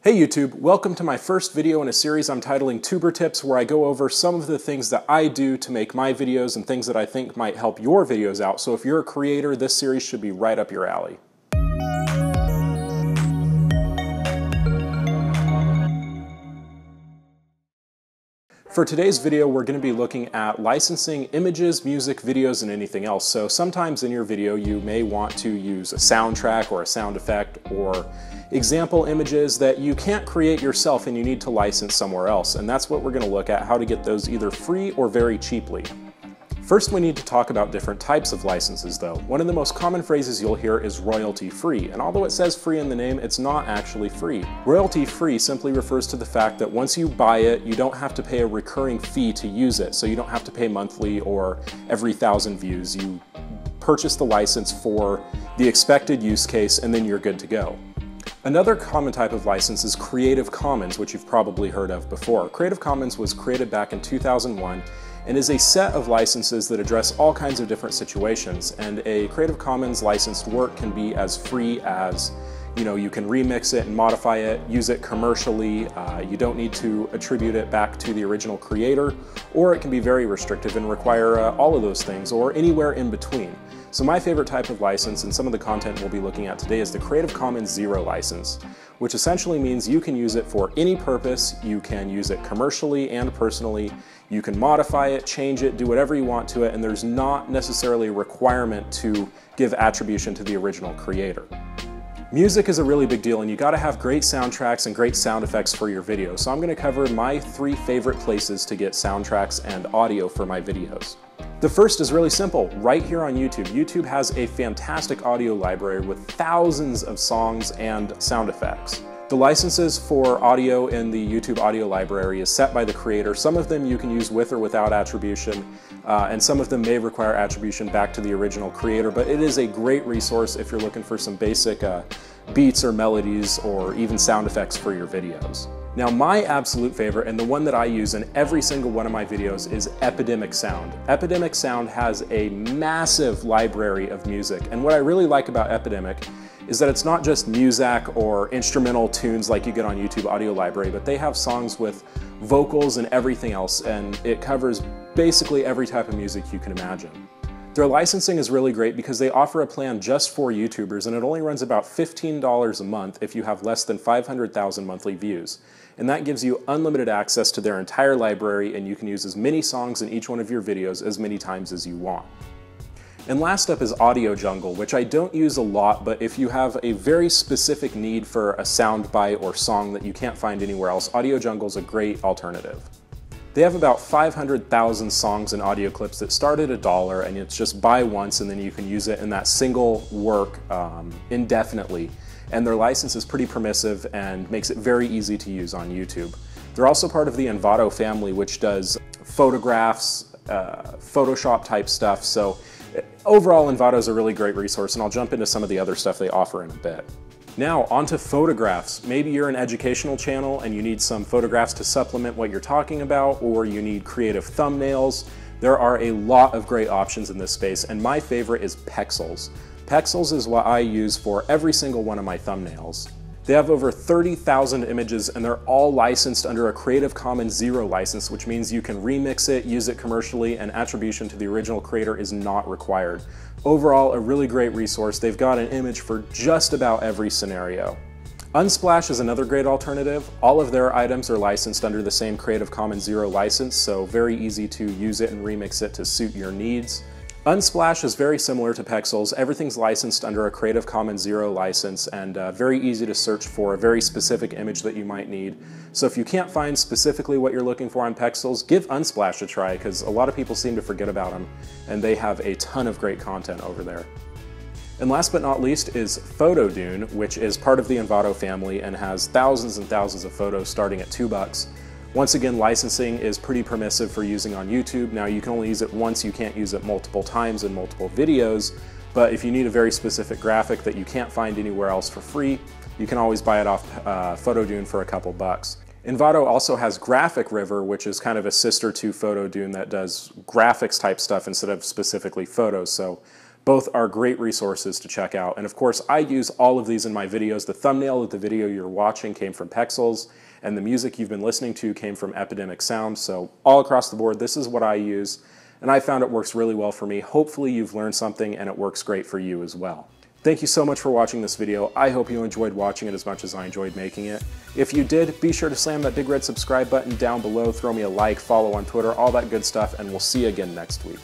Hey YouTube, welcome to my first video in a series I'm titling Tuber Tips, where I go over some of the things that I do to make my videos and things that I think might help your videos out. So if you're a creator, this series should be right up your alley. For today's video, we're going to be looking at licensing images, music, videos, and anything else. So sometimes in your video, you may want to use a soundtrack or a sound effect or example images that you can't create yourself and you need to license somewhere else. And that's what we're going to look at, how to get those either free or very cheaply. First, we need to talk about different types of licenses though. One of the most common phrases you'll hear is royalty-free, and although it says free in the name, it's not actually free. Royalty-free simply refers to the fact that once you buy it, you don't have to pay a recurring fee to use it, so you don't have to pay monthly or every 1,000 views. You purchase the license for the expected use case and then you're good to go. Another common type of license is Creative Commons, which you've probably heard of before. Creative Commons was created back in 2001 and is a set of licenses that address all kinds of different situations. And a Creative Commons licensed work can be as free as, you can remix it and modify it, use it commercially, you don't need to attribute it back to the original creator, or it can be very restrictive and require all of those things, or anywhere in between. So my favorite type of license, and some of the content we'll be looking at today, is the Creative Commons Zero license, which essentially means you can use it for any purpose. You can use it commercially and personally. You can modify it, change it, do whatever you want to it, and there's not necessarily a requirement to give attribution to the original creator. Music is a really big deal, and you gotta have great soundtracks and great sound effects for your video. So I'm gonna cover my 3 favorite places to get soundtracks and audio for my videos. The first is really simple, right here on YouTube. YouTube has a fantastic audio library with thousands of songs and sound effects. The licenses for audio in the YouTube audio library is set by the creator. Some of them you can use with or without attribution, and some of them may require attribution back to the original creator, but it is a great resource if you're looking for some basic beats or melodies or even sound effects for your videos. Now, my absolute favorite, and the one that I use in every single one of my videos, is Epidemic Sound. Epidemic Sound has a massive library of music, and what I really like about Epidemic is that it's not just Muzak or instrumental tunes like you get on YouTube Audio Library, but they have songs with vocals and everything else, and it covers basically every type of music you can imagine. Their licensing is really great because they offer a plan just for YouTubers, and it only runs about $15 a month if you have less than 500,000 monthly views. And that gives you unlimited access to their entire library, and you can use as many songs in each one of your videos as many times as you want. And last up is Audio Jungle, which I don't use a lot, but if you have a very specific need for a soundbite or song that you can't find anywhere else, Audio Jungle is a great alternative. They have about 500,000 songs and audio clips that start at $1, and it's just buy once and then you can use it in that single work indefinitely. And their license is pretty permissive and makes it very easy to use on YouTube. They're also part of the Envato family, which does photographs, Photoshop type stuff. So overall, Envato is a really great resource, and I'll jump into some of the other stuff they offer in a bit. Now, onto photographs. Maybe you're an educational channel and you need some photographs to supplement what you're talking about, or you need creative thumbnails. There are a lot of great options in this space, and my favorite is Pexels. Pexels is what I use for every single one of my thumbnails. They have over 30,000 images, and they're all licensed under a Creative Commons Zero license, which means you can remix it, use it commercially, and attribution to the original creator is not required. Overall, a really great resource. They've got an image for just about every scenario. Unsplash is another great alternative. All of their items are licensed under the same Creative Commons Zero license, so very easy to use it and remix it to suit your needs. Unsplash is very similar to Pexels. Everything's licensed under a Creative Commons Zero license, and very easy to search for a very specific image that you might need. So if you can't find specifically what you're looking for on Pexels, give Unsplash a try, because a lot of people seem to forget about them, and they have a ton of great content over there. And last but not least is PhotoDune, which is part of the Envato family and has thousands and thousands of photos starting at $2. Once again, licensing is pretty permissive for using on YouTube. Now, you can only use it once, you can't use it multiple times in multiple videos, but if you need a very specific graphic that you can't find anywhere else for free, you can always buy it off PhotoDune for a couple bucks. Envato also has Graphic River, which is kind of a sister to PhotoDune that does graphics type stuff instead of specifically photos. So Both are great resources to check out. And of course, I use all of these in my videos. The thumbnail of the video you're watching came from Pexels, and the music you've been listening to came from Epidemic Sound. So all across the board, this is what I use, and I found it works really well for me. Hopefully you've learned something and it works great for you as well. Thank you so much for watching this video. I hope you enjoyed watching it as much as I enjoyed making it. If you did, be sure to slam that big red subscribe button down below, throw me a like, follow on Twitter, all that good stuff, and we'll see you again next week.